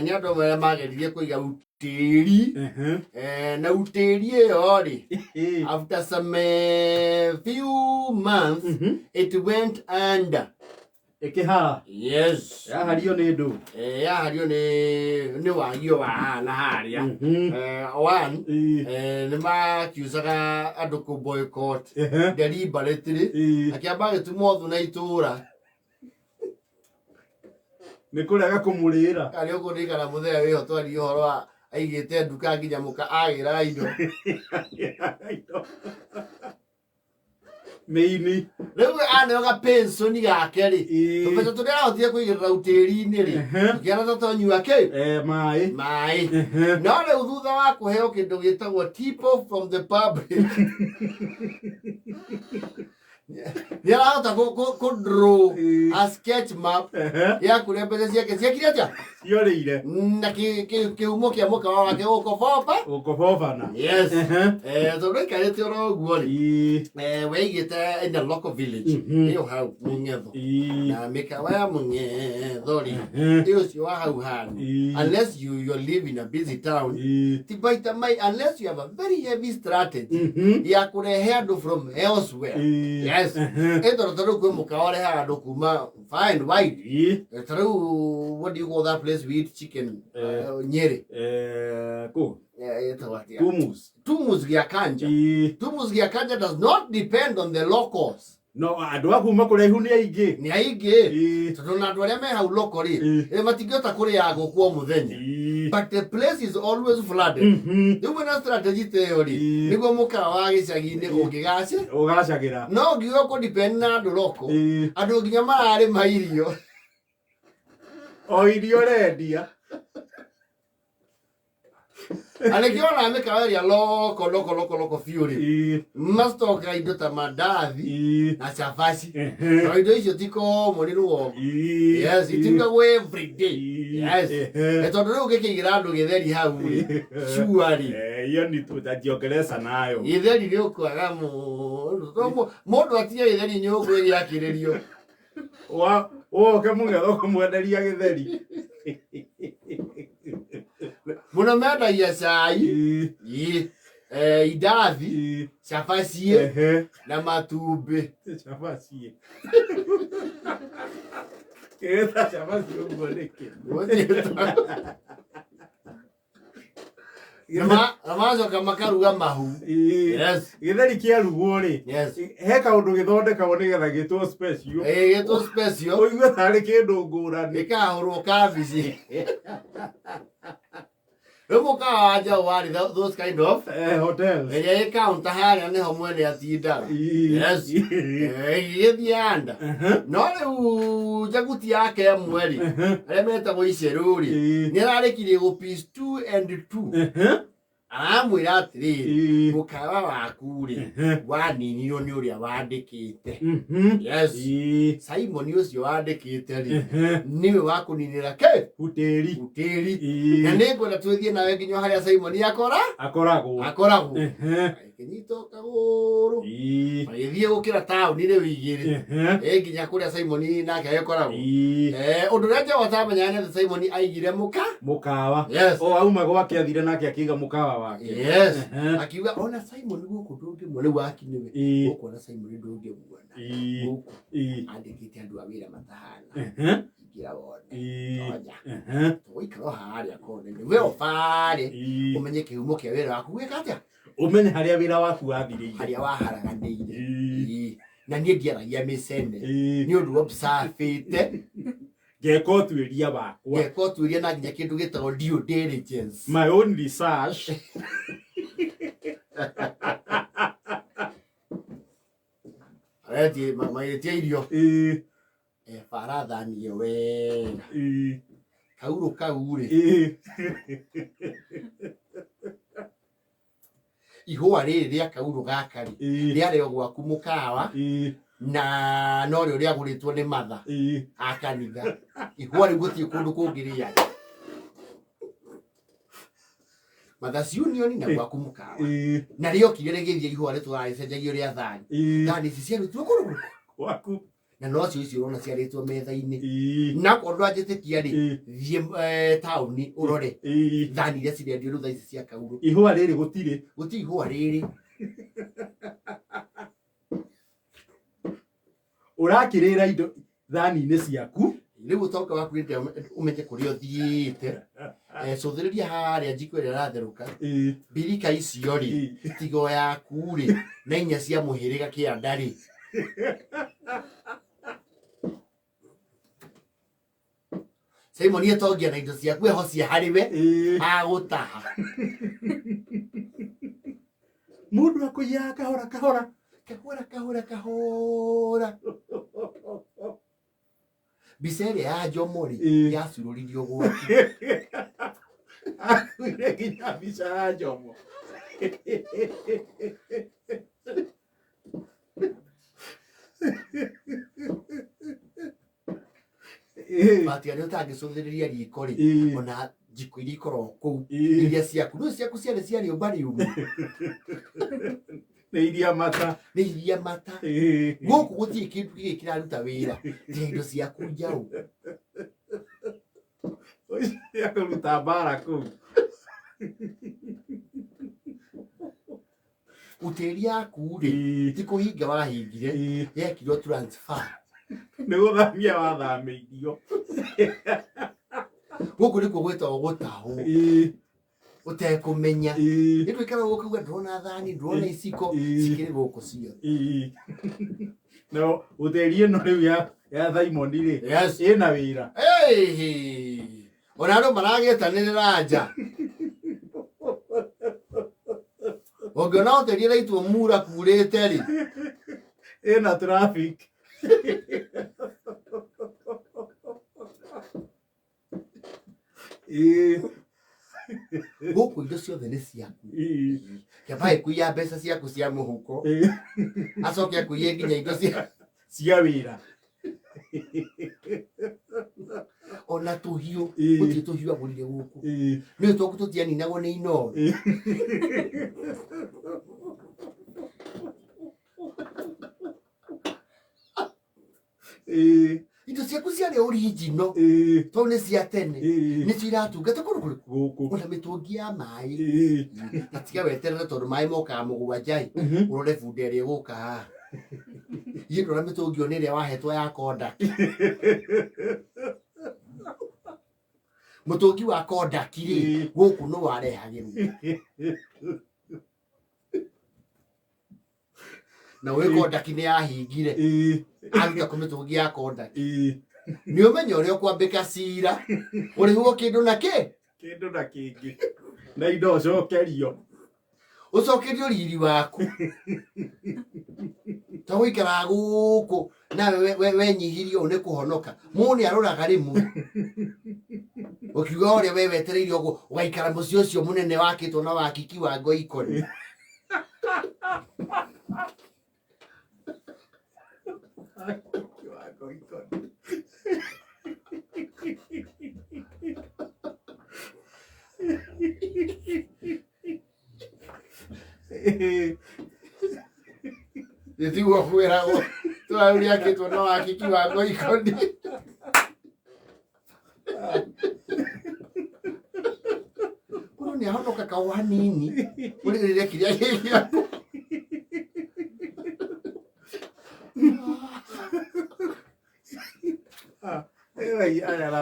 nĩ andũ marĩa mageririe kũiga utĩri na utĩri ĩyo rĩ after some few months it went under. Ikihara. Yes. Yahario nĩ ndũ. Yahario nĩ wagio wa na haria. One nĩ makiusaga andũ ku boycott deliberately. Akiamba gĩtumwo thu na itũra. Nĩ kũrega kũmũrĩra. Kali ũguo nĩ kana mũthenya wĩho twari ũhoro wa aigĩte nduka nginya mũka agĩra indo. Meini. Rĩu aneo pensioni gake rĩ. Tũbeca tũrĩa ahotire kũigĩrĩra utĩri-inĩ rĩ. Tũkĩana tũtonyua kĩ? Maĩ. No rĩu thutha wa kũheo kĩndũ gĩtagwo tipo from the public. Nĩarahota kũ-draw a sketch map ya kũrĩa mbeca ciake ciakire atĩa? Ciorĩire. Na kĩhumo kĩa mũkawa wake gũkobobana. Yes. Tondũ ikarĩte oro ũguo rĩ. Weigĩte in a local village. Ĩyo hau Mũng'etho. Na mĩkawa ya Mũng'etho rĩ. Ĩyo ũcio wa hau hani. Unless you live in a busy town. Ti baita mai unless you have a very heavy strategy ya kũrehe andũ from elsewhere. Yes. Tondũ kwĩ mũkawa ũrehaga andũ kuma far and wide. Tondũ what do you call that place we eat chicken? Nyeri. Cool. Tumus Giakanja. Tumus Giakanja does not depend on the locals. No, andũ akuma kũraihu nĩ aingĩ. Nĩ aingĩ. Tondũ na andũ arĩa me hau locally matingĩhota kũrĩa gũkũ mũthenya. But the place is always flooded. Rĩu wĩna strategy ta ĩyo rĩ nĩguo mũkawa wa gĩcagi-inĩ ũgacagĩra. No ũngiuga kũ-depend na andũ local. Andũ nginya mararĩma irio. O irio ũrendia. Anakiona mĩkawa ĩrĩa loko biũ mastoka indo ta mandathi na cabaci. Na indo icio ti common rũgongo. Yes, itingagwo every day. Yes. Tondũ rĩu ũngĩkĩigĩra andũ gĩtheri hau rĩ surely. Hiyo ni tutakiongeleza nayo. Gĩtheri nĩ ũkwaga mũndũ atige gĩtheri nyũngũ ĩgĩakĩrĩrio. Oke Mũng'etho kũmwenderia gĩtheri. Mũno mendagia cai, indathi, cabaci na matumbĩ. Cabaci. Kĩrĩta cabaci ũguo nĩkĩ? Na macoka makaruga mahu. Yes. Gĩtheri kĩarugwo rĩ. Yes. He kaũndũ gĩthondekagwo nĩgetha gĩtwo special. Gĩtwo special. Ũigue tarĩ kĩndũ ngũrani. Gĩkahũrwo kabici. Mũkawa wa Njaũ warĩ those kind of hotels. Ĩrĩa ĩkaunta harĩa nĩho mwene atindaga. Yes. Gĩgĩthiĩ anda. No rĩu njaguti yake ĩmwe rĩ arĩa metagwo Icerũ rĩ nĩararĩkirie gũ piece 2 and 2. Aramwĩra atĩrĩrĩ mũkawa waku rĩ waninirwo nĩ ũrĩa wandĩkĩte. Yes. Simon ũcio wandĩkĩte rĩ nĩwe wakũninĩra kĩ? Utĩri. Na nĩngwenda twĩthiĩ nawe nginya harĩa Simon akoragwo. Kĩnyito kagũrũ. Agĩthiĩ gũkĩra taũni rĩu igĩrĩ. Nginya kũrĩa Simon nake agĩkoragwo. Ũndũ ũrĩa Njaũ atamenya nĩ atĩ Simon aigire mũkawa. Yes. O auma gwake athire nake akĩiga mũkawa wake. Yes. Akiuga ona Simon gũkũ ndũngĩmuona rĩu wakinĩwe. Ũkuona Simon ndũngĩmuona. Gũkũ andĩkĩte andũ a wĩra matahana. Ingĩra wone. Tonya. Tũgũikara harĩa kona-inĩ. We ũbarĩ ũmenye kĩhumo kĩa wĩra waku gwĩka atĩa. Ũmenye harĩa wĩra waku wathirĩire. Harĩa waharaganĩire. Na niĩ ndiaragia mĩcene. Nĩ ũndũ observĩte. Ngeka ũtuĩria wakwa. Ngeka ũtuĩria na nginya kĩndũ gĩtagwo due diligence. My own research. Arĩtie magĩtia irio. Barathanie wega. Kaurũ kau rĩ. Ihũa rĩrĩ rĩa kaurũ gaka rĩ rĩarĩ o gwaku mũkawa na no rĩo rĩagũrĩtwo nĩ matha a kanitha. Ihũa rĩu gũtirĩ kũndũ kũngĩ rĩarĩ. Matha's Union na gwaku mũkawa. Na rĩokire rĩgĩthiĩ ihũa rĩtũra rĩcenjagio rĩa thani. Thani ici ciarutwo kũrũ gwaku. na no cio icio urona ciaritwo metha-ini na korwo anjitikia ri thie tauni urore thani iria cirendio riu thaa ici cia kauro ihua riri gutiri ihua riri urakirira indo thani-ini ciaku riu utoka wakurite umenye kuria uthiite cuthiriria haria njiko iria iratheruka birika icio ri tigo yaku ri na inya cia muhiriga kianda ri Simon yetongia na indo ciaku eho cia hariwe agutaha mundu akuiya kahora kahora mbica ĩrĩa ya Njomori yacurũririo gwaku akuire nginya mbica ya Njomo Batia nĩ ũtangĩcũthĩrĩria riko rĩ ona njiko iria ikoragwo kũu iria ciaku no ciaku ciarĩ cia rĩũmba rĩũmũ nĩ iria mata gũkũ gũtirĩ kĩndũ gĩkĩ kĩraruta wĩra tiga indo ciaku njaũ akũruta mbara kũu utĩri yaku rĩ ti kũhinga wahingire yekirwo transfer nĩ gũthamia wathamĩirio gũkũ nĩkuo gwĩtagwo gũtahwo utekũmenya nĩ twĩkara gũkauga ndũrona thani ndũrona iciko cikĩrĩ gũkũ ciothe no ũtheri ĩno rĩu ya Simon rĩ ĩna wĩra ona andũ maragĩtanĩrĩra nja ũngĩona ũtheri ĩraitwo mura kurĩte rĩ ĩna traffic gũkũ indo ciothe nĩ ciaku kĩamba ĩkuia mbeca ciaku cia mũhuko acoke akuie nginya indo cia wĩra ona tũhiũ gũtirĩ tũhiũ agũrire gũkũ nĩ twaku tũtianinagwo nĩ inono indo ciaku ciarĩ original tondũ nĩ cia tene nĩcio iratungata kũndũ kũrĩkũ ona mĩtũngi ya maĩ na tiga weterere tondũ maĩ mokaga mũgwanja ũrore bunda ĩrĩa ĩgũka haha iĩ ndona mĩtũngi ĩyo nĩ ĩrĩa wahetwo ya kondaki mũtũngi wa kondaki rĩ gũkũ nĩ warehagĩrwo na ũĩ kondaki nĩ yahingire aruta kũmĩtũngi ya kondaki nĩ ũmenye ũrĩa ũkwambĩka cira ũrĩhwo kĩndũ na kĩndũ na kĩngĩ na indo ũcokerio riri waku ta gũikaraga gũkũ nawe wenyihirie ũũ nĩ kũhonoka mũndũ nĩ aroraga rĩmwe ũkiuga ũrĩa we wetereire ũguo ũgaikara mũciĩ ũcio mũnene wakĩtwo na wakiki wa Ngoikoni tiguo kwĩragwo twaũriakĩtwo na wakiki wa Ngoikoni mũndũ nĩ ahonoka kao hanini ũrĩrĩre kĩrĩa gĩgĩaku aya la